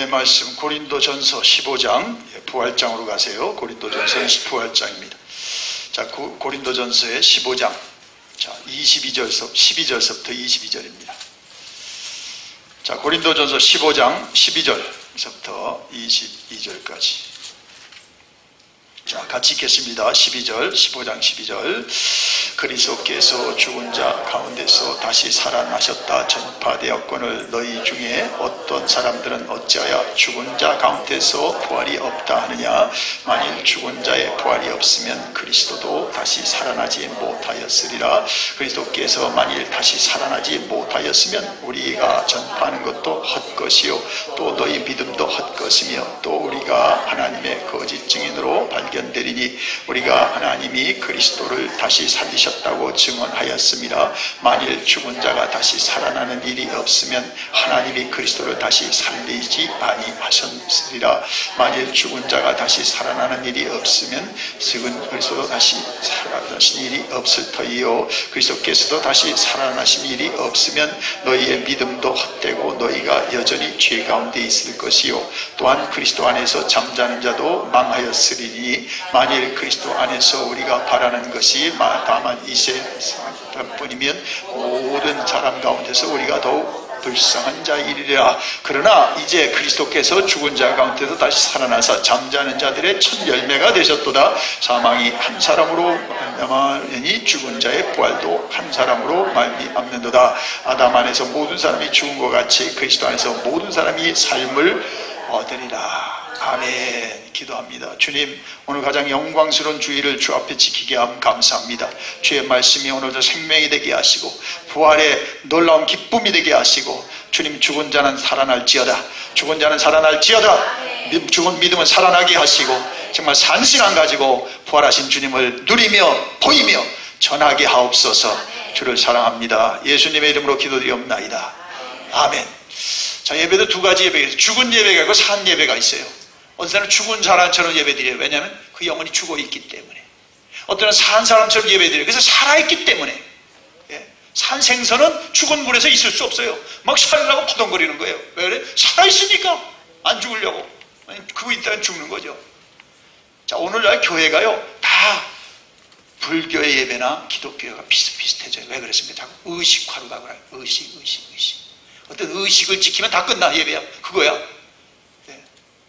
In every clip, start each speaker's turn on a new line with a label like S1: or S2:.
S1: 말씀 고린도전서 15장, 부활장으로 가세요. 고린도전서는 부활장입니다. 자, 고린도전서의 15장, 자, 12절부터 22절입니다. 자, 고린도전서 15장 12절부터 22절까지. 자, 같이 읽겠습니다. 12절, 15장 12절. 그리스도께서 죽은 자 가운데서 다시 살아나셨다 전파되었거늘 너희 중에 어떤 사람들은 어찌하여 죽은 자 가운데서 부활이 없다 하느냐. 만일 죽은 자의 부활이 없으면 그리스도도 다시 살아나지 못하였으리라. 그리스도께서 만일 다시 살아나지 못하였으면 우리가 전파하는 것도 헛것이요 또 너희 믿음도 헛것이며 또 우리가 하나님의 거짓 증인으로 발견되리니 우리가 하나님이 그리스도를 다시 살리셨다고 증언하였습니다. 만일 죽은 자가 다시 살아나는 일이 없으면 하나님이 그리스도를 다시 살리지 아니하셨으리라. 만일 죽은 자가 다시 살아나는 일이 없으면 죽은 그리스도도 다시 살아나신 일이 없을 터이요 그리스도께서도 다시 살아나신 일이 없으면 너희의 믿음도 헛되고 너희가 여전히 죄 가운데 있을 것이요 또한 그리스도 안에서 잠자는 자도 망하였으리니 만일 그리스도 안에서 우리가 바라는 것이 다만 이 세상뿐이면 모든 사람 가운데서 우리가 더욱 불쌍한 자이리라. 그러나 이제 그리스도께서 죽은 자 가운데서 다시 살아나사 잠자는 자들의 첫 열매가 되셨도다. 사망이 한 사람으로 말미암으니 죽은 자의 부활도 한 사람으로 말미암는도다. 아담 안에서 모든 사람이 죽은 것 같이 그리스도 안에서 모든 사람이 삶을 얻으리라. 아멘. 기도합니다. 주님, 오늘 가장 영광스러운 주일을 주 앞에 지키게 함 감사합니다. 주의 말씀이 오늘도 생명이 되게 하시고 부활의 놀라운 기쁨이 되게 하시고 주님, 죽은 자는 살아날지어다. 죽은 자는 살아날지어다. 죽은 믿음은 살아나게 하시고 정말 산신안 가지고 부활하신 주님을 누리며 보이며 전하게 하옵소서. 주를 사랑합니다. 예수님의 이름으로 기도드리옵나이다. 아멘. 자, 예배도 두 가지 예배가 있어요. 죽은 예배가 있고 산 예배가 있어요. 어떤 사람은 죽은 사람처럼 예배드려요. 왜냐하면 그 영혼이 죽어있기 때문에. 어떤 사람은 산 사람처럼 예배드려요. 그래서 살아있기 때문에. 예. 산 생선은 죽은 물에서 있을 수 없어요. 막 살려고 퍼덩거리는 거예요. 왜 그래? 살아있으니까 안 죽으려고. 그거 있다면 죽는 거죠. 자, 오늘날 교회가요 다 불교의 예배나 기독교가 비슷비슷해져요. 왜 그랬습니까? 자꾸 의식화로 가고 그래요. 의식. 어떤 의식을 지키면 다 끝나. 예배야 그거야. 네.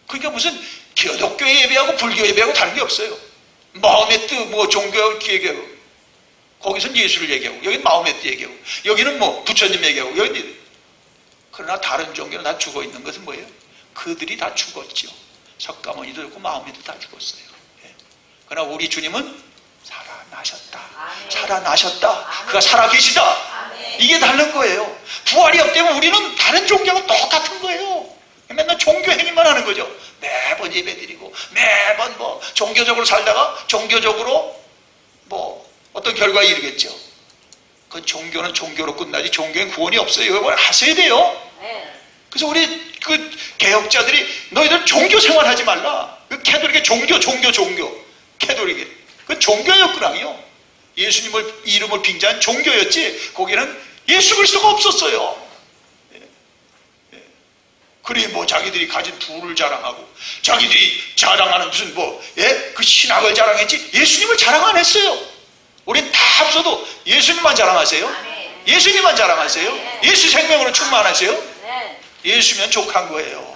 S1: 그러니까 무슨 기독교 예배하고 불교 예배하고 다른 게 없어요. 마음의 뜻, 뭐 종교 얘기하고 거기서는 예수를 얘기하고 여기는 마음의 뜻 얘기하고 여기는 뭐 부처님 얘기하고 여기는. 그러나 다른 종교는 다 죽어 있는 것은 뭐예요? 그들이 다 죽었죠. 석가모니도 죽고 마음에도 다 죽었어요. 네. 그러나 우리 주님은 살아나셨다. 살아나셨다. 그가 살아계시다. 이게 다른 거예요. 부활이 없다면 우리는 다른 종교하고 똑같은 거예요. 맨날 종교 행위만 하는 거죠. 매번 예배드리고 매번 뭐 종교적으로 살다가 종교적으로 뭐 어떤 결과에 이르겠죠. 그 종교는 종교로 끝나지 종교엔 구원이 없어요. 이걸 하셔야 돼요. 그래서 우리 그 개혁자들이 너희들 종교 생활하지 말라. 그 캐톨릭의 종교 캐톨릭의 그 종교였구나요. 예수님을 이름을 빙자한 종교였지 거기는 예수 그리스도가 없었어요. 그래 뭐 자기들이 가진 부를 자랑하고 자기들이 자랑하는 무슨 그 신학을 자랑했지 예수님을 자랑 안 했어요. 우린 다 합쳐도 예수님만 자랑하세요. 예수님만 자랑하세요. 예수 생명으로 충만하세요. 예수면 족한 거예요.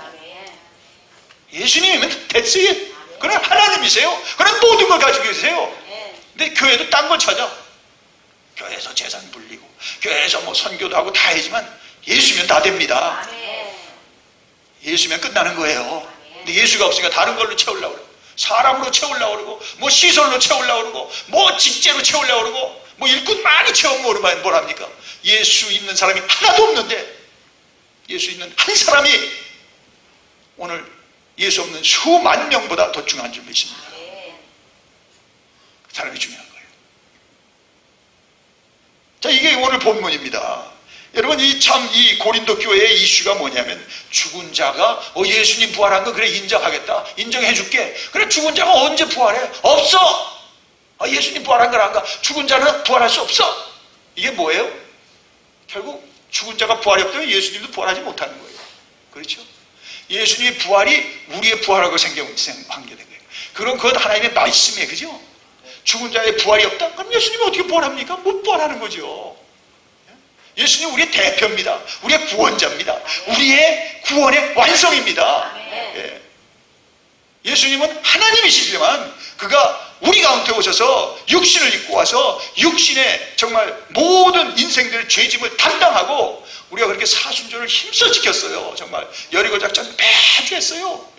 S1: 예수님이면 됐어요. 그럼 하나님이세요. 그럼 모든 걸 가지고 계세요. 근데 교회도 딴 걸 찾아. 교회에서 재산 불리고 교회에서 뭐 선교도 하고 다 하지만 예수면 다 됩니다. 예수면 끝나는 거예요. 근데 예수가 없으니까 다른 걸로 채우려고 그러고 사람으로 채우려고 그러고 뭐 시설로 채우려고 그러고 뭐 직제로 채우려고 그러고 뭐 일꾼 많이 채우면 뭘 합니까? 예수 있는 사람이 하나도 없는데 예수 있는 한 사람이 오늘 예수 없는 수만 명보다 더 중요한 줄 믿습니다. 그 사람이 중요한 거예요. 자, 이게 오늘 본문입니다. 여러분, 이 고린도 교회의 이슈가 뭐냐면 죽은 자가 예수님 부활한 거 그래 인정하겠다. 인정해 줄게. 그래 죽은 자가 언제 부활해? 없어. 예수님 부활한 걸 안 가. 죽은 자는 부활할 수 없어. 이게 뭐예요? 결국 죽은 자가 부활이 없다면 예수님도 부활하지 못하는 거예요. 그렇죠? 예수님의 부활이 우리의 부활하고 관계된 거예요. 그럼 그건 하나님의 말씀이에요. 그죠? 죽은 자의 부활이 없다? 그럼 예수님이 어떻게 부활합니까? 못 부활하는 거죠. 예수님 우리의 대표입니다. 우리의 구원자입니다. 우리의 구원의 완성입니다. 예수님은 하나님이시지만 그가 우리 가운데 오셔서 육신을 입고 와서 육신의 정말 모든 인생들의 죄짐을 담당하고 우리가 그렇게 사순절을 힘써 지켰어요. 정말 여리고 작전 매주 했어요.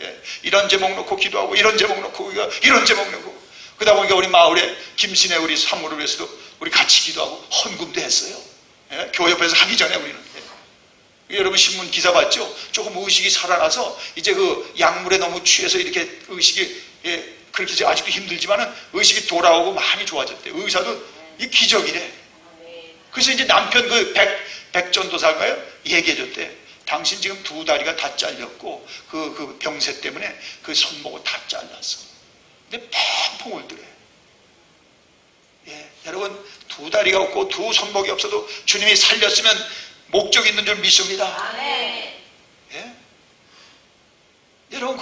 S1: 이런 제목 놓고 기도하고 이런 제목 놓고 이런 제목 놓고 그러다 보니까 우리 마을에 김신혜 우리 사무를 위해서도 우리 같이 기도하고 헌금도 했어요. 교회 옆에서 하기 전에 우리는. 여러분 신문 기사 봤죠? 조금 의식이 살아나서 이제 그 약물에 너무 취해서 이렇게 의식이 그렇게 아직도 힘들지만은 의식이 돌아오고 많이 좋아졌대요. 의사도 이 기적이래. 그래서 이제 남편 그 백전도사가요 얘기해줬대. 당신 지금 2다리가 다 잘렸고 그 병세 때문에 그 손목을 다 잘랐어. 근데 펑펑 울더래. 여러분 2다리가 없고 2 손목이 없어도 주님이 살렸으면 목적이 있는 줄 믿습니다. 여러분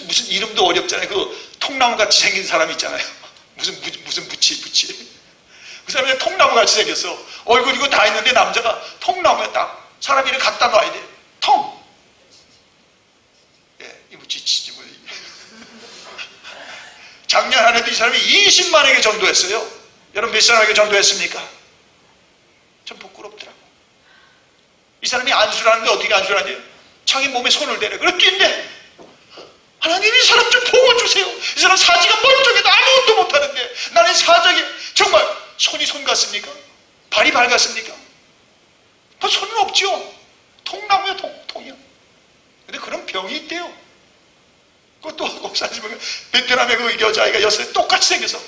S1: 무슨 이름도 어렵잖아요. 그 통나무 같이 생긴 사람 있잖아요. 무슨 부치. 그 사람이 통나무 같이 생겼어. 얼굴이고 다 있는데 남자가 통나무에 딱 사람 이름 갖다 놔야 돼. 통. 이 부치지 뭐. 작년 한 해도 이 사람이 20만에게 전도했어요. 여러분 몇 사람에게 전도했습니까? 좀 부끄럽더라고. 이 사람이 안수를 하는데 어떻게 안수를 하지? 자기 몸에 손을 대래. 그래 뛴대. 하나님 이 사람 좀 보고 주세요. 이 사람 사지가 멀쩡해도 아무것도 못하는데 나는 사적에 정말 손이 손 같습니까? 발이 발 같습니까? 그 손은 없죠. 통나무야 통이야. 근데 그런 병이 있대요. 그것도 목사님 보면 베트남의 그 여자아이가 였어요. 똑같이 생겨서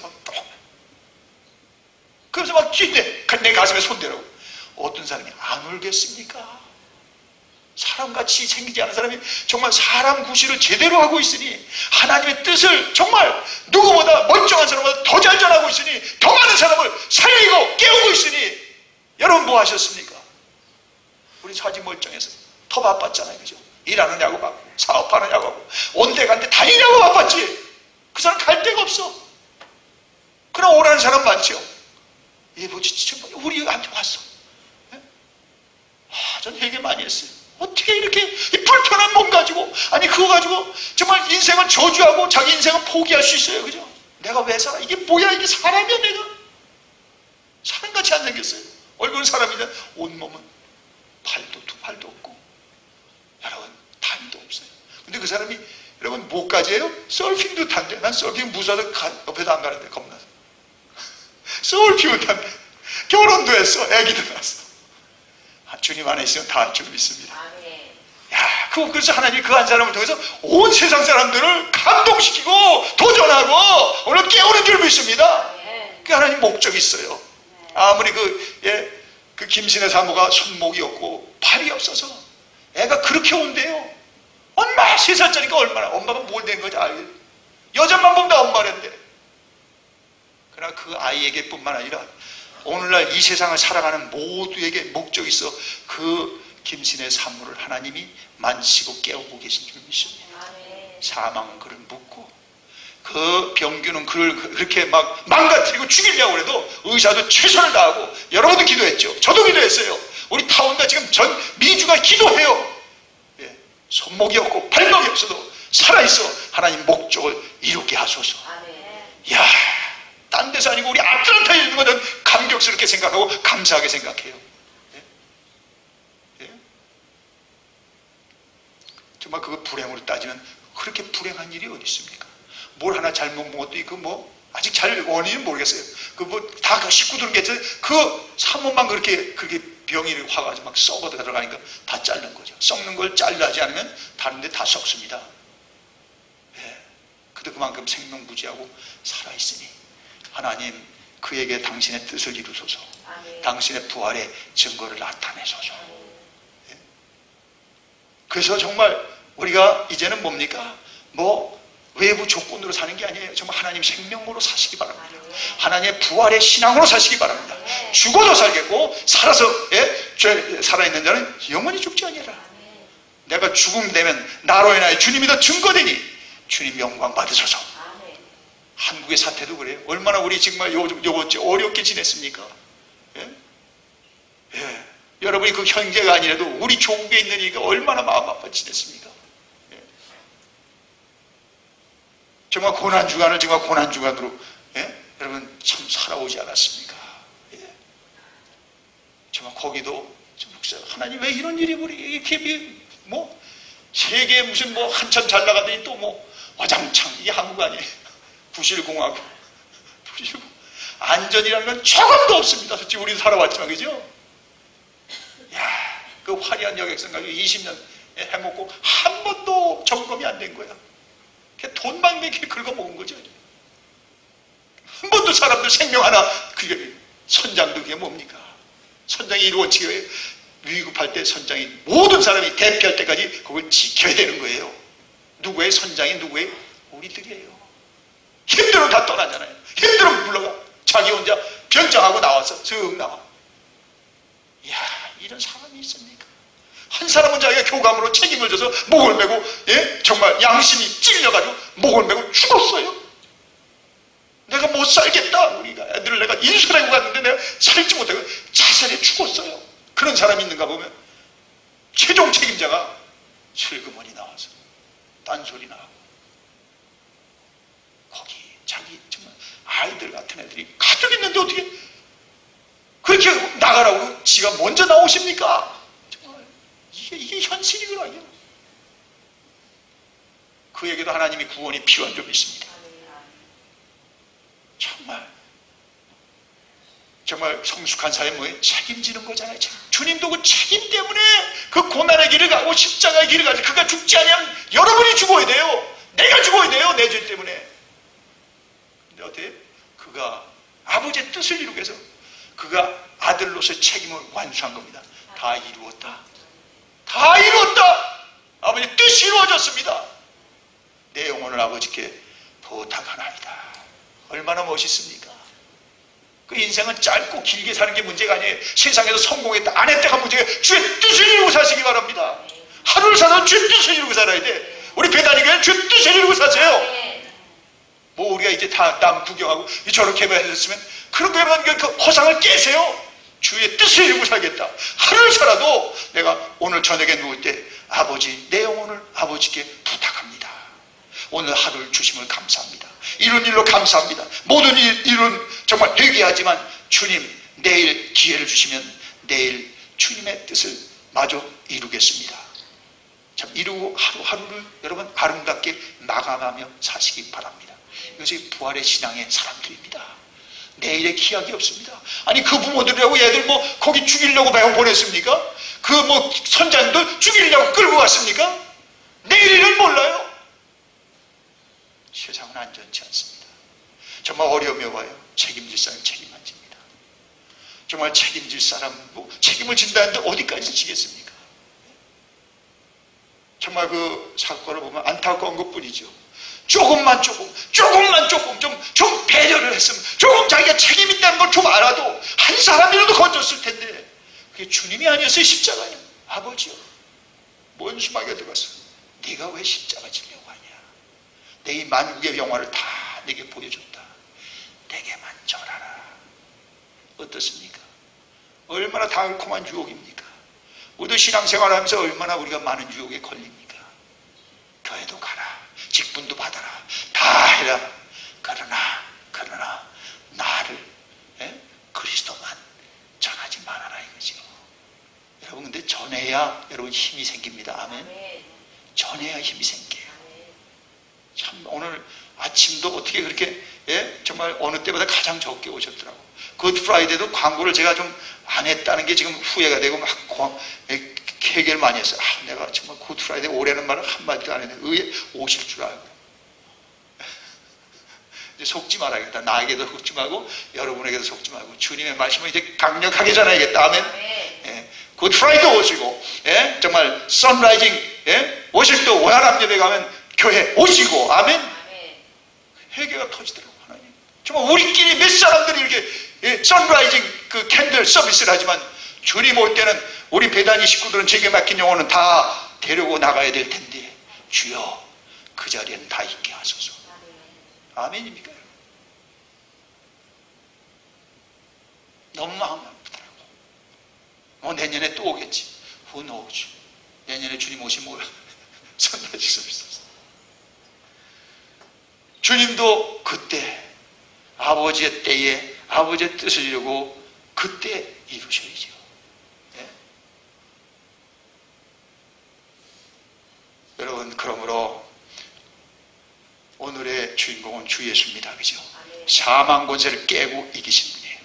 S1: 그래서 막 뛴대. 내 가슴에 손대라고. 어떤 사람이 안 울겠습니까? 사람같이 생기지 않은 사람이 정말 사람 구실을 제대로 하고 있으니 하나님의 뜻을 정말 누구보다 멀쩡한 사람보다 더 잘 전하고 있으니 더 많은 사람을 살리고 깨우고 있으니 여러분 뭐 하셨습니까? 우리 사지 멀쩡해서 더 바빴잖아요. 그죠? 일하느냐고 바쁘고 사업하느냐고 하고 온데간데 다니냐고 바빴지. 그 사람 갈 데가 없어. 그러나 오라는 사람 많죠. 정말 우리한테 왔어. 전 회개 많이 했어요. 어떻게 이렇게 이 불편한 몸 가지고 아니 그거 가지고 정말 인생을 저주하고 자기 인생을 포기할 수 있어요. 그죠? 내가 왜 살아? 이게 뭐야? 이게 사람이야 내가? 사람같이 안 생겼어요. 얼굴은 사람인데 온몸은 팔도 2팔도 없고 여러분 다리도 없어요. 근데 그 사람이 여러분 뭐까지 해요? 서핑도 탄대. 난 서핑 무서워서 옆에도 안 가는데 겁나서 서핑도 탄대. 결혼도 했어. 애기도 낳았어. 주님 안에 있으면 다 할 줄 믿습니다. 야, 그래서 하나님이 그 한 사람을 통해서 온 세상 사람들을 감동시키고 도전하고 오늘 깨우는 줄 믿습니다. 그 하나님 목적이 있어요. 아무리 그 김신혜 사모가 손목이 없고 팔이 없어서 애가 그렇게 온대요. 엄마 3살짜리니까 얼마나 엄마가 뭘 된 거지? 여자만 보면 다 엄마랜데. 그러나 그 아이에게 뿐만 아니라 오늘날 이 세상을 살아가는 모두에게 목적이 있어 그 김신의 산물을 하나님이 만지고 깨우고 계신 줄 믿습니다. 사망은 그를 묶고 그 병규는 그를 그렇게 막 망가뜨리고 죽이려고 해도 의사도 최선을 다하고 여러분도 기도했죠. 저도 기도했어요. 우리 타운다 지금 전 미주가 기도해요. 손목이 없고 발목이 없어도 살아있어. 하나님 목적을 이루게 하소서. 이야, 딴 데서 아니고 우리 아틀란타에 있는 것은 감격스럽게 생각하고 감사하게 생각해요. 정말 그거 불행으로 따지면 그렇게 불행한 일이 어디 있습니까? 뭘 하나 잘못 먹어도 있고 아직 잘 원인은 모르겠어요. 다 그 식구들은 괜찮아요. 그 산모만 그렇게 병이 화가지고 막 썩어 들어가니까 다 자른 거죠. 썩는 걸 잘라지 않으면 다른 데 다 썩습니다. 그도 그만큼 생명부지하고 살아있으니 하나님 그에게 당신의 뜻을 이루소서. 당신의 부활의 증거를 나타내소서. 그래서 정말 우리가 이제는 뭡니까? 외부 조건으로 사는 게 아니에요. 정말 하나님 생명으로 사시기 바랍니다. 하나님의 부활의 신앙으로 사시기 바랍니다. 죽어도 살겠고 살아서 살아있는 자는 영원히 죽지 아니라 내가 죽음 되면 나로 인하여 주님이 더 증거되니 주님 영광 받으소서. 한국의 사태도 그래요. 얼마나 우리 정말 요거 어렵게 지냈습니까? 예? 예. 여러분이 그 형제가 아니라도 우리 조국에 있는 이가 얼마나 마음 아파 지냈습니까? 예. 정말 고난주간을 정말 고난주간으로, 예? 여러분 참 살아오지 않았습니까? 예. 정말 거기도 하나님 왜 이런 일이 이렇게 뭐 세계 무슨 뭐 한참 잘 나가더니 또 뭐 와장창, 이게 한국 아니에요. 부실공화국. 안전이라는 건 조금도 없습니다. 솔직히 우리도 살아왔지만, 그죠? 야, 그 화려한 여객선 가지고 20년 해먹고 한 번도 점검이 안 된 거야. 돈만 이렇게 긁어먹은 거죠. 한 번도 사람들 생명 하나, 그게 선장도 그게 뭡니까? 선장이 이루어지게 위급할 때 선장이 모든 사람이 대피할 때까지 그걸 지켜야 되는 거예요. 누구의 선장이 누구의? 우리들이에요. 힘들어 다 떠나잖아요. 힘들어 물러가. 자기 혼자 변장하고 나와서 슥 나와. 이야, 이런 사람이 있습니까? 한 사람은 자기가 교감으로 책임을 져서 목을 메고, 예? 정말 양심이 찔려가지고 목을 메고 죽었어요. 내가 못 살겠다. 우리가 애들을 내가 인수하고 갔는데 내가 살지 못하고 자살해 죽었어요. 그런 사람이 있는가 보면 최종 책임자가 슬그머니 나와서 딴소리 나고, 거기 자기 정말 아이들 같은 애들이 가족 있는데 어떻게 그렇게 나가라고 지가 먼저 나오십니까? 정말 이게 현실이구나. 그에게도 하나님이 구원이 필요한 점이 있습니다. 정말 성숙한 사람이 뭐예요? 책임지는 거잖아요. 주님도 그 책임 때문에 그 고난의 길을 가고 십자가의 길을 가지. 그가 죽지 않으면 여러분이 죽어야 돼요. 내가 죽어야 돼요. 내 죄 때문에. 근데 어때요? 그가 아버지의 뜻을 이루기 위해서 그가 아들로서의 책임을 완수한 겁니다. 다 이루었다. 다 이루었다. 아버지의 뜻이 이루어졌습니다. 내 영혼을 아버지께 부탁하나이다. 얼마나 멋있습니까? 그 인생은 짧고 길게 사는 게 문제가 아니에요. 세상에서 성공했다 안 했다가 문제가, 주의 뜻을 이루고 사시기 바랍니다. 하루를 살아서 주의 뜻을 이루고 살아야 돼. 우리 배단이교회는 주의 뜻을 이루고 사세요. 뭐 우리가 이제 다 남 구경하고 저렇게 해봤으면 그런 거면 그 허상을 깨세요. 주의 뜻을 이루고 살겠다. 하루를 살아도 내가 오늘 저녁에 누울 때 아버지 내 영혼을 아버지께 부탁합니다. 오늘 하루를 주심을 감사합니다. 이런 일로 감사합니다. 모든 일은 정말 회개하지만 주님 내일 기회를 주시면 내일 주님의 뜻을 마저 이루겠습니다. 참 이루고 하루하루를 여러분 아름답게 마감하며 사시기 바랍니다. 이것이 부활의 신앙의 사람들입니다. 내일의 기약이 없습니다. 아니 그 부모들이라고 얘들 뭐 거기 죽이려고 배워 보냈습니까? 그 뭐 선장들 죽이려고 끌고 갔습니까? 내일을 몰라요. 세상은 안전치 않습니다. 정말 어려움이 와요. 책임질 사람 책임만 집니다. 정말 책임질 사람 뭐 책임을 진다는데 어디까지 지겠습니까? 정말 그 사건을 보면 안타까운 것뿐이죠. 조금만 좀 배려를 했으면, 조금 자기가 책임 있다는 걸 좀 알아도 한 사람이라도 건졌을 텐데 그게 주님이 아니었어요. 십자가요. 아버지요, 뭔 수막에 들어갔어. 네가 왜 십자가 지려고 하냐. 내 이 만국의 영화를 다 내게 보여줬다. 내게만 절하라. 어떻습니까? 얼마나 달콤한 유혹입니까? 우리도 신앙생활 하면서 얼마나 우리가 많은 유혹에 걸립니까? 교회도 가라, 직분도 받아라, 다 해라. 그러나 나를 그리스도만 전하지 말아라 이거죠. 여러분 근데 전해야 여러분 힘이 생깁니다. 아멘. 전해야 힘이 생겨요. 참 오늘 아침도 어떻게 그렇게 정말 어느 때보다 가장 적게 오셨더라고. 굿 프라이데이도 광고를 제가 좀 안 했다는 게 지금 후회가 되고 막 회개를 많이 했어요. 내가 정말 굿 프라이데이 올해는 말을 한마디도 안 했는데 의에 오실 줄 알고. 이제 속지 말아야겠다. 나에게도 속지 말고 여러분에게도 속지 말고 주님의 말씀을 이제 강력하게 전해야겠다. 아멘. 굿 프라이데이 오시고 정말 선라이징 오실 때 오야람 예배 가면 교회 오시고 아멘. 회개가 터지더라고. 하나님 정말 우리끼리 몇 사람들이 이렇게 선라이징 그 캔들 서비스를 하지만 주님 올 때는 우리 배단이 식구들은 제게 맡긴 영혼은 다 데리고 나가야 될 텐데 주여 그 자리에는 다 있게 하소서. 아멘입니까? 너무 마음이 아프더라고. 내년에 또 오겠지. Who knows? 내년에 주님 오시면 선다질 수 있었어. 주님도 그때 아버지의 때에 아버지의 뜻을 이루고 그때 이루셔야죠. 네? 여러분, 그러므로 오늘의 주인공은 주 예수입니다. 그죠? 사망 권세를 깨고 이기신 분이에요.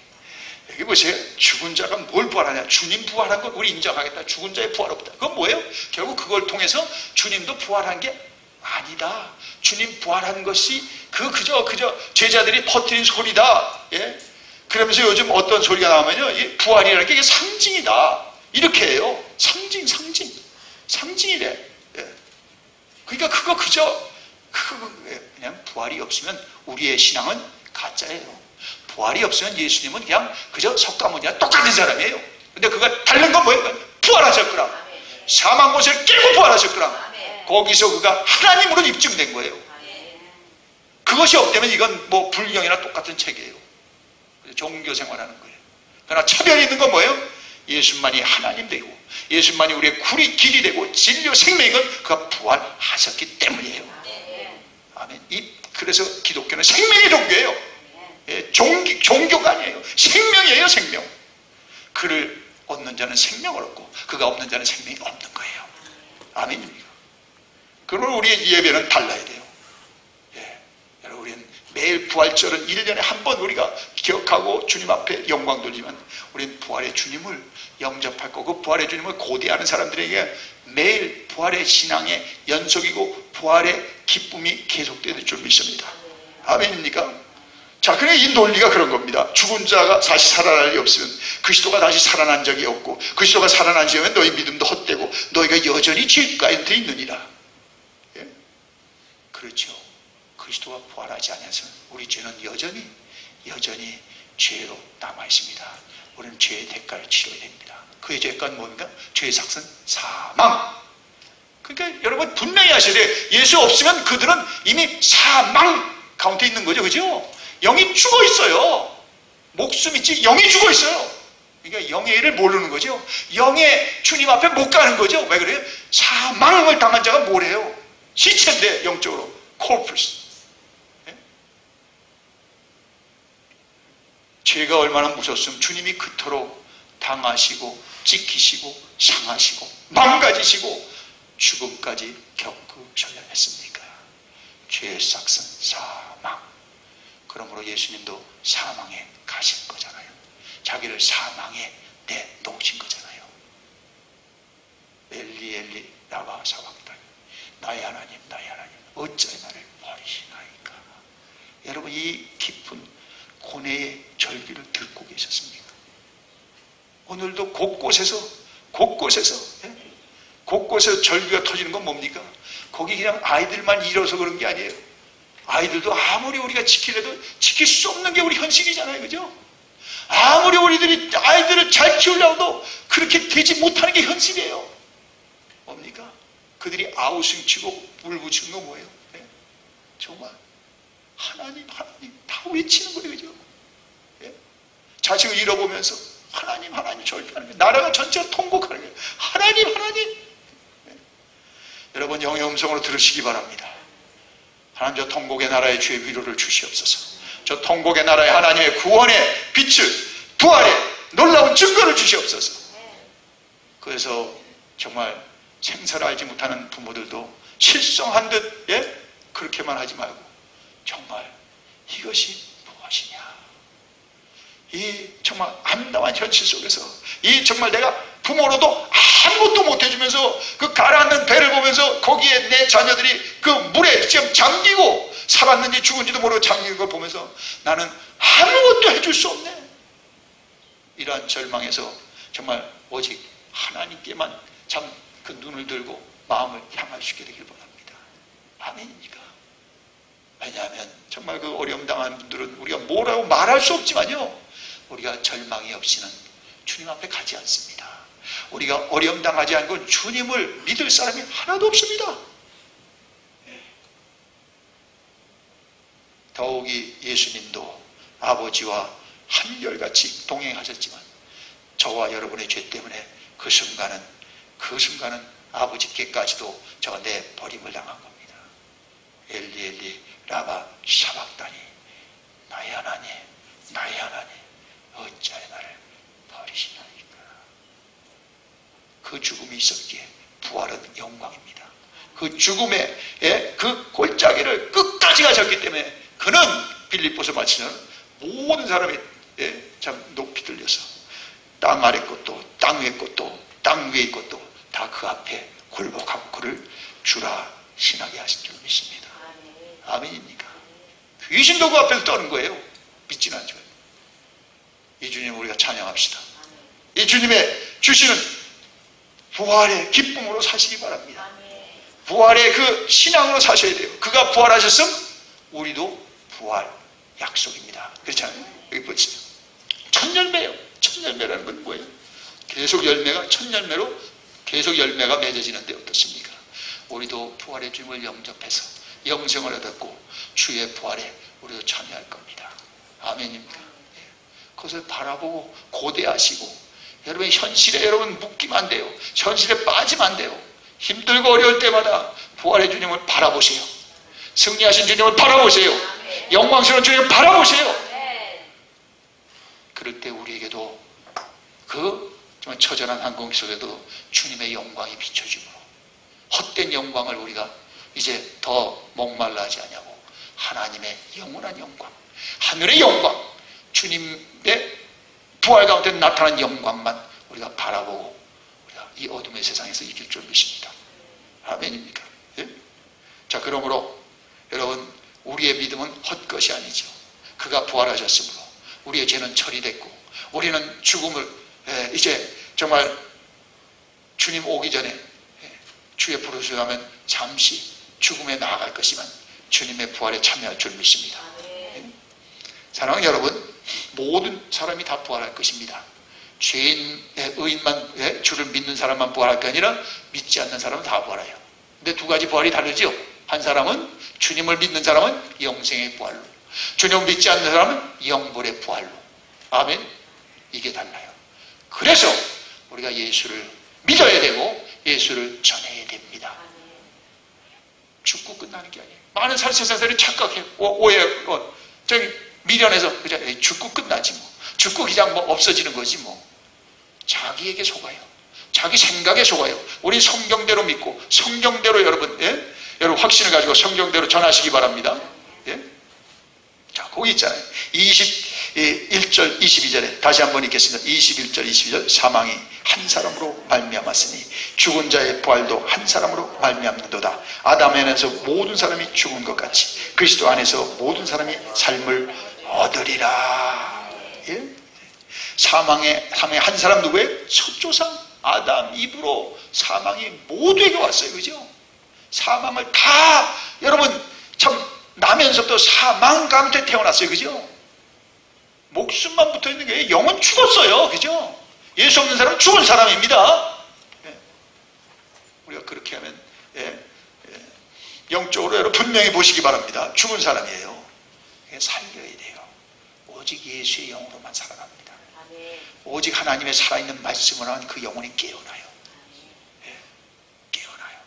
S1: 여기 보세요. 죽은 자가 뭘 부활하냐? 주님 부활한 건 우리 인정하겠다. 죽은 자의 부활 없다. 그건 뭐예요? 결국 그걸 통해서 주님도 부활한 게 아니다. 주님 부활한 것이 그저 제자들이 퍼뜨린 소리다. 예? 그러면서 요즘 어떤 소리가 나오면요, 이 부활이라는 게 이게 상징이다. 이렇게 해요. 상징이래. 예. 그러니까 그거 그냥 부활이 없으면 우리의 신앙은 가짜예요. 부활이 없으면 예수님은 그냥 그저 석가모니와 똑같은 사람이에요. 근데 그가 다른 건 뭐예요? 부활하셨구나. 사망 권세를 깨고 부활하셨구나. 거기서 그가 하나님으로 입증된 거예요. 그것이 없다면 이건 뭐 불경이나 똑같은 책이에요. 종교 생활하는 거예요. 그러나 차별이 있는 건 뭐예요? 예수만이 하나님 되고 예수만이 우리의 길이 되고 진리와 생명인 건 그가 부활하셨기 때문이에요. 아멘. 그래서 기독교는 생명의 종교예요. 예, 종교가 아니에요. 생명이에요. 생명. 그를 얻는 자는 생명을 얻고 그가 없는 자는 생명이 없는 거예요. 아멘입니다. 그러므로 우리의 예배는 달라야 돼요. 예. 여러분, 우리는 매일 부활절은 1년에 한 번 우리가 기억하고 주님 앞에 영광 돌리지만 우리는 부활의 주님을 영접할 거고 부활의 주님을 고대하는 사람들에게 매일 부활의 신앙의 연속이고 부활의 기쁨이 계속될 줄 믿습니다. 아멘입니까? 자, 그래 이 논리가 그런 겁니다. 죽은 자가 다시 살아날 리 없으면 그리스도가 다시 살아난 적이 없고 그리스도가 살아난 적이면 너희 믿음도 헛되고 너희가 여전히 죄 가운데 있느니라. 예? 그렇죠. 그리스도가 부활하지 않아서 우리 죄는 여전히 죄로 남아 있습니다. 우리는 죄의 대가를 치러야 됩니다. 그의 대가는 뭡니까? 죄의 삭은 사망. 그러니까 여러분 분명히 아셔야 돼요. 예수 없으면 그들은 이미 사망 가운데 있는 거죠. 그죠? 영이 죽어 있어요. 목숨 있지 영이 죽어 있어요. 그러니까 영의 일을 모르는 거죠. 영의 주님 앞에 못 가는 거죠. 왜 그래요? 사망을 당한 자가 뭐래요? 시체인데 영적으로 corpus. 네? 죄가 얼마나 무섭으면 주님이 그토록 당하시고 찍히시고 상하시고 망가지시고 죽음까지 겪으셔야 했습니까? 죄의 삭은 사망. 그러므로 예수님도 사망에 가신 거잖아요. 자기를 사망에 내놓으신 거잖아요. 엘리 엘리 라마 사박다니 나의 하나님 어찌 나를 버리시나이까. 여러분 이 깊은 고뇌의 절규를 듣고 계셨습니까? 오늘도 곳곳에서 절규가 터지는 건 뭡니까? 거기 그냥 아이들만 잃어서 그런 게 아니에요. 아이들도 아무리 우리가 지키려도 지킬 수 없는 게 우리 현실이잖아요. 그죠? 아무리 우리들이 아이들을 잘 키우려고 그렇게 되지 못하는 게 현실이에요. 뭡니까? 그들이 아우성 치고 울부짖는 거 뭐예요? 네? 정말 하나님 다 외치는 거예요. 그죠? 네? 자식을 잃어보면서 하나님 절규하는 거예요. 나라가 전체가 통곡하는 거예요. 하나님 네? 여러분 영의 음성으로 들으시기 바랍니다. 하나님 저 통곡의 나라의 주의 위로를 주시옵소서. 저 통곡의 나라의 하나님의 구원의 빛을 부활의 놀라운 증거를 주시옵소서. 그래서 정말 생사를 알지 못하는 부모들도 실성한 듯 그렇게만 하지 말고 정말 이것이 무엇이냐, 이 정말 암담한 현실 속에서 이 정말 내가 부모로도 아무것도 못해주면서 그 가라앉는 배를 보면서 거기에 내 자녀들이 그 물에 지금 잠기고 살았는지 죽은지도 모르고 잠기는 걸 보면서 나는 아무것도 해줄 수 없네. 이러한 절망에서 정말 오직 하나님께만 참 그 눈을 들고 마음을 향할 수 있게 되길 바랍니다. 아멘입니까? 왜냐하면 정말 그 어려움 당한 분들은 우리가 뭐라고 말할 수 없지만요, 우리가 절망이 없이는 주님 앞에 가지 않습니다. 우리가 어려움 당하지 않고 주님을 믿을 사람이 하나도 없습니다. 더욱이 예수님도 아버지와 한결같이 동행하셨지만 저와 여러분의 죄 때문에 그 순간은 아버지께까지도 저 내 버림을 당한 겁니다. 엘리 엘리 라마 샤박다니, 나의 하나님 나의 하나님 어찌하여 나를 버리시나이까. 그 죽음이 있었기에 부활은 영광입니다. 그 죽음의 그 골짜기를 끝까지 가셨기 때문에 그는 빌립보서 마치는 모든 사람이 참 높이 들려서 땅 아래 것도 땅 위의 것도 땅 위의 것도 다 그 앞에 굴복하고 그를 주라 신하게 하신 줄 믿습니다. 아멘입니까? 귀신도 그 앞에서 떠는 거예요. 믿지는 않죠. 이 주님 우리가 찬양합시다. 이 주님의 주시는 부활의 기쁨으로 사시기 바랍니다. 부활의 그 신앙으로 사셔야 돼요. 그가 부활하셨음 우리도 부활 약속입니다. 그렇잖아요. 여기 보세요. 첫 열매요. 첫 열매라는 건 뭐예요? 계속 열매가 첫 열매로 계속 열매가 맺어지는데 어떻습니까? 우리도 부활의 주님을 영접해서 영생을 얻었고 주의 부활에 우리도 참여할 겁니다. 아멘입니까? 그것을 바라보고 고대하시고 여러분 현실에 여러분 묶이면 안 돼요. 현실에 빠지면 안 돼요. 힘들고 어려울 때마다 부활의 주님을 바라보세요. 승리하신 주님을 바라보세요. 영광스러운 주님을 바라보세요. 그럴 때 우리에게도 그 정말 처절한 항공 속에도 주님의 영광이 비춰지므로 헛된 영광을 우리가 이제 더 목말라 하지 않냐고 하나님의 영원한 영광, 하늘의 영광, 주님의 부활 가운데 나타난 영광만 우리가 바라보고 우리가 이 어둠의 세상에서 이길 줄 믿습니다. 아멘입니까? 예? 자, 그러므로 여러분 우리의 믿음은 헛것이 아니죠. 그가 부활하셨으므로 우리의 죄는 처리됐고 우리는 죽음을 이제 정말 주님 오기 전에 주의 부르심을 하면 잠시 죽음에 나아갈 것이지만 주님의 부활에 참여할 줄 믿습니다. 사랑하는 여러분, 모든 사람이 다 부활할 것입니다. 죄인의 의인만, 주를 믿는 사람만 부활할 게 아니라 믿지 않는 사람은 다 부활해요. 근데 두 가지 부활이 다르죠. 한 사람은 주님을 믿는 사람은 영생의 부활로, 주님을 믿지 않는 사람은 영벌의 부활로. 아멘. 이게 달라요. 그래서 우리가 예수를 믿어야 되고 예수를 전해야 됩니다. 죽고 끝나는 게 아니에요. 많은 세상사람들이 착각해 오해 저기 미련해서 그냥 죽고 끝나지 뭐. 죽고 그냥 뭐 없어지는 거지 뭐. 자기에게 속아요. 자기 생각에 속아요. 우리 성경대로 믿고 성경대로 여러분 여러분 확신을 가지고 성경대로 전하시기 바랍니다. 자, 거기 있잖아요. 21절 22절에 다시 한번 읽겠습니다. 21절 22절 사망이 한 사람으로 말미암았으니 죽은 자의 부활도 한 사람으로 말미암는도다. 아담 안에서 모든 사람이 죽은 것 같이 그리스도 안에서 모든 사람이 삶을 얻으리라. 예? 사망의 한 사람 누구예요? 첫 조상 아담 입으로 사망이 모두에게 왔어요. 그죠? 사망을 다 여러분 참 나면서부터 사망 가운데 태어났어요. 그죠? 목숨만 붙어 있는 게 영은 죽었어요. 그죠? 예수 없는 사람은 죽은 사람입니다. 우리가 그렇게 하면 영적으로 여러분 분명히 보시기 바랍니다. 죽은 사람이에요. 살려야 돼요. 오직 예수의 영으로만 살아납니다. 오직 하나님의 살아있는 말씀을 하면 그 영혼이 깨어나요. 깨어나요.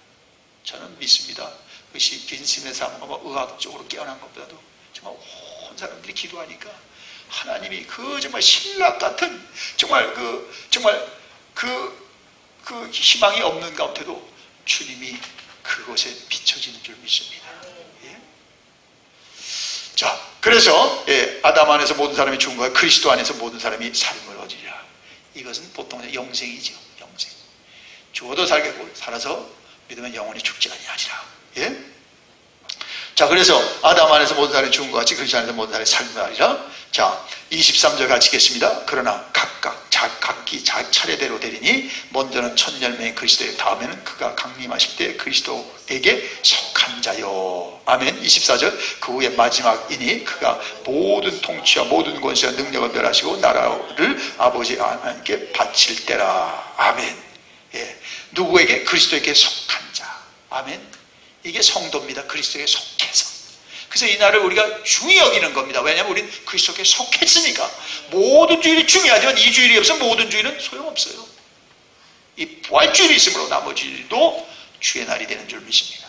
S1: 저는 믿습니다. 그것이 빈심의 삶과 뭐 의학적으로 깨어난 것보다도 정말 온 사람들이 기도하니까 하나님이 그 정말 신락 같은 정말 그 희망이 없는 가운데도 주님이 그곳에 비춰지는 줄 믿습니다. 예? 자, 그래서 아담 안에서 모든 사람이 죽은 거야. 그리스도 안에서 모든 사람이 삶을 얻으리라. 이것은 보통 영생이죠. 영생. 죽어도 살겠고 살아서 믿으면 영원히 죽지 아니하리라. 예? 자, 그래서 아담 안에서 모든 사람이 죽은 것 같이 그리스도 안에서 모든 사람이 삶을 하리라. 자, 23절 같이 읽겠습니다. 그러나 각기 자기 차례대로 되리니 먼저는 첫 열매인 그리스도의 다음에는 그가 강림하실 때 그리스도에게 속한 자요. 아멘. 24절 그 후에 마지막이니 그가 모든 통치와 모든 권세와 능력을 멸하시고 나라를 아버지 하나님께 바칠 때라. 아멘. 누구에게? 그리스도에게 속한 자. 아멘. 이게 성도입니다. 그리스도에게 속해서. 그래서 이 날을 우리가 중히 여기는 겁니다. 왜냐하면 우리는 그리스도에게 속했으니까. 모든 주일이 중요하지만 이 주일이 없으면 모든 주일은 소용없어요. 이 부활주일이 있으므로 나머지 주일도 주의 날이 되는 줄 믿습니다.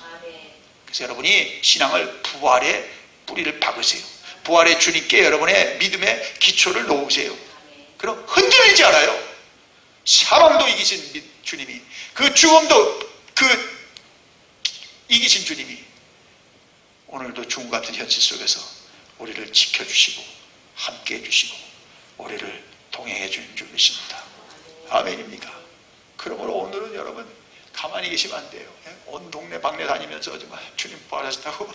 S1: 그래서 여러분이 신앙을 부활의 뿌리를 박으세요. 부활의 주님께 여러분의 믿음의 기초를 놓으세요. 그럼 흔들리지 않아요. 사망도 이기신 주님이, 그 죽음도 이기신 주님이 오늘도 죽음 같은 현실 속에서 우리를 지켜주시고 함께 해주시고 우리를 동행해 주는 줄 믿습니다. 아멘입니까? 그러므로 오늘은 여러분 가만히 계시면 안 돼요. 온 동네 방네 다니면서 정말 주님 부활하셨다고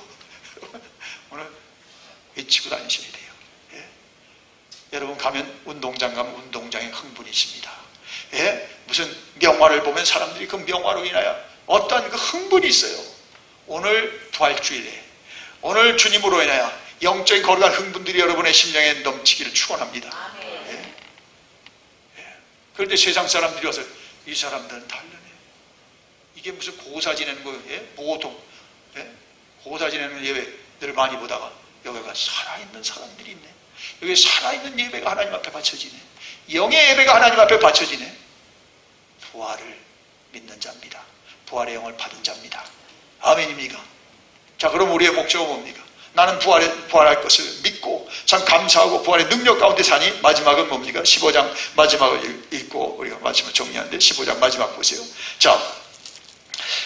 S1: 오늘 외치고 다니셔야 돼요. 예? 여러분 가면 운동장 가면 운동장에 흥분이 있습니다. 예? 무슨 명화를 보면 사람들이 그 명화로 인하여 어떠한 그 흥분이 있어요. 오늘 부활주일에 오늘 주님으로 인하여 영적인 거룩한 흥분들이 여러분의 심령에 넘치기를 축원합니다. 예? 예. 그런데 세상 사람들이 와서 이 사람들은 다르네. 이게 무슨 고사 지내는 거예요? 예? 보통 예? 고사 지내는 예배들을 많이 보다가 여기가 살아있는 사람들이 있네. 여기 살아있는 예배가 하나님 앞에 바쳐지네. 영의 예배가 하나님 앞에 바쳐지네. 부활을 믿는 자입니다. 부활의 영을 받은 자입니다. 아멘입니까? 자, 그럼 우리의 목적은 뭡니까? 나는 부활할 것을 믿고 참 감사하고 부활의 능력 가운데 사니 마지막은 뭡니까? 15장 마지막을 읽고 우리가 마지막 정리하는데 15장 마지막 보세요. 자,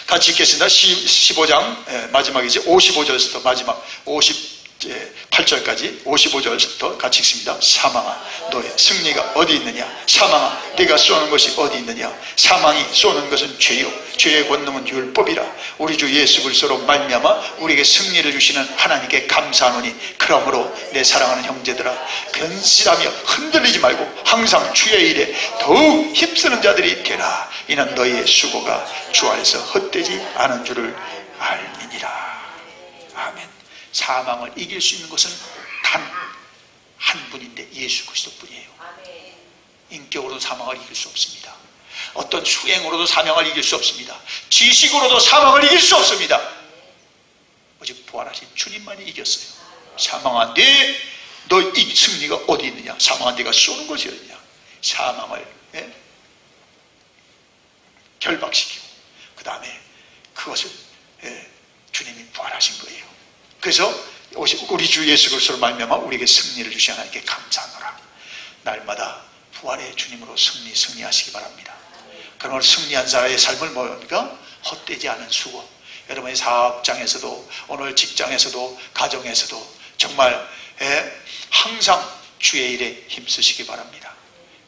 S1: 같이 읽겠습니다. 15장 마지막이지 55절부터 마지막 58절까지 55절부터 같이 읽습니다. 사망아 너의 승리가 어디 있느냐? 사망아 네가 쏘는 것이 어디 있느냐? 사망이 쏘는 것은 죄요 죄의 권능은 율법이라. 우리 주 예수 그리스도로 말미암아 우리에게 승리를 주시는 하나님께 감사하노니 그러므로 내 사랑하는 형제들아 근실하며 흔들리지 말고 항상 주의 일에 더욱 힘쓰는 자들이 되라. 이는 너희의 수고가 주 안에서 헛되지 않은 줄을 알미니라. 아멘. 사망을 이길 수 있는 것은 단 한 분인데 예수 그리스도 뿐이에요. 인격으로도 사망을 이길 수 없습니다. 어떤 수행으로도 사망을 이길 수 없습니다. 지식으로도 사망을 이길 수 없습니다. 오직 부활하신 주님만이 이겼어요. 사망아 너의 승리가 어디 있느냐? 사망아 네가 쏘는 것이 어디냐? 사망을 결박시키고 그 다음에 그것을 주님이 부활하신 거예요. 그래서 우리 주 예수 그리스도로 말미암아 우리에게 승리를 주신 하나님께 감사하노라. 날마다 부활의 주님으로 승리하시기 바랍니다. 그러므로 승리한 자의 삶을 뭡니까? 헛되지 않은 수고. 여러분의 사업장에서도 오늘 직장에서도 가정에서도 정말 항상 주의 일에 힘쓰시기 바랍니다.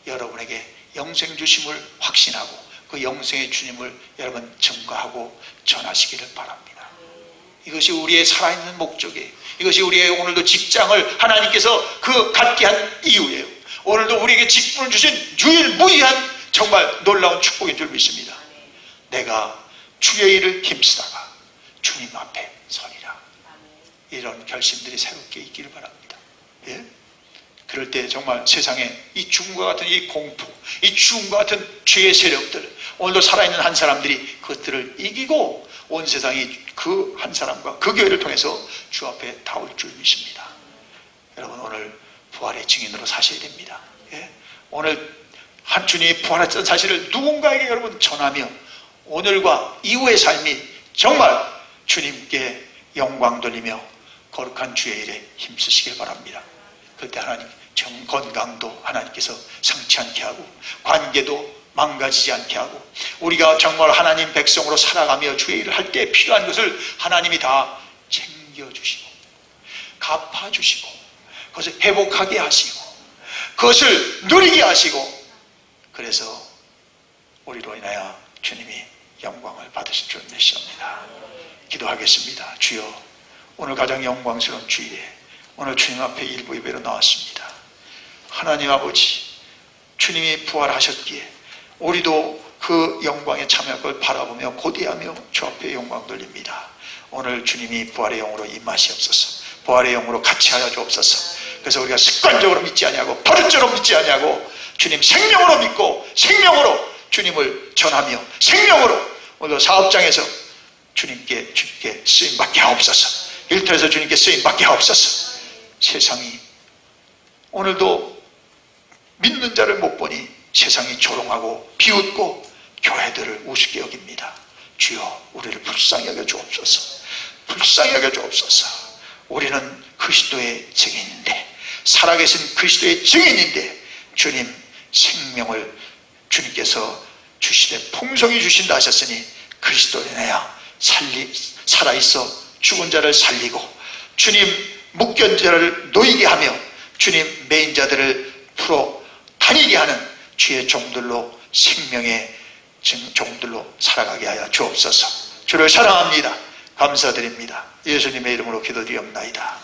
S1: 여러분에게 영생 주심을 확신하고 그 영생의 주님을 여러분 증거하고 전하시기를 바랍니다. 이것이 우리의 살아있는 목적이에요. 이것이 우리의 오늘도 직장을 하나님께서 갖게 한 이유예요. 오늘도 우리에게 직분을 주신 유일무이한 정말 놀라운 축복인 줄 믿습니다. 내가 주의 일을 힘쓰다가 주님 앞에 서리라. 이런 결심들이 새롭게 있기를 바랍니다. 예? 그럴 때 정말 세상에 이 죽음과 같은 이 공포, 이 죽음과 같은 죄의 세력들, 오늘도 살아있는 한 사람들이 그것들을 이기고 온 세상이 그 한 사람과 그 교회를 통해서 주 앞에 닿을 줄 믿습니다. 여러분 오늘 부활의 증인으로 사셔야 됩니다. 예? 오늘 한 주님이 부활했던 사실을 누군가에게 여러분 전하며 오늘과 이후의 삶이 정말 주님께 영광 돌리며 거룩한 주의 일에 힘쓰시길 바랍니다. 그때 하나님 건강도 하나님께서 상치 않게 하고 관계도 망가지지 않게 하고 우리가 정말 하나님 백성으로 살아가며 주의 일을 할 때 필요한 것을 하나님이 다 챙겨주시고 갚아주시고 그것을 회복하게 하시고 그것을 누리게 하시고 그래서 우리로 인하여 주님이 영광을 받으실 줄 믿습니다. 기도하겠습니다. 주여 오늘 가장 영광스러운 주일에 오늘 주님 앞에 일부 예배로 나왔습니다. 하나님 아버지 주님이 부활하셨기에 우리도 그 영광에 참여할 걸 바라보며 고대하며 주 앞에 영광 돌립니다. 오늘 주님이 부활의 영으로 임하시옵소서. 부활의 영으로 같이 하여 주옵소서. 그래서 우리가 습관적으로 믿지 아니하고 버릇적으로 믿지 아니하고 주님 생명으로 믿고 생명으로 주님을 전하며 생명으로 오늘 사업장에서 주님께 쓰임받게 하옵소서. 일터에서 주님께 쓰임받게 하옵소서. 세상이 오늘도 믿는 자를 못 보니 세상이 조롱하고 비웃고 교회들을 우습게 여깁니다. 주여 우리를 불쌍히 여겨 주옵소서. 불쌍히 여겨 주옵소서. 우리는 그리스도의 증인인데, 살아계신 그리스도의 증인인데, 주님 생명을 주님께서 주시되 풍성히 주신다 하셨으니 그리스도에 내야 살아있어 죽은 자를 살리고, 주님 묶인 자를 놓이게 하며, 주님 매인 자들을 풀어 다니게 하는 주의 종들로, 생명의 종들로 살아가게 하여 주옵소서. 주를 사랑합니다. 감사드립니다. 예수님의 이름으로 기도드리옵나이다.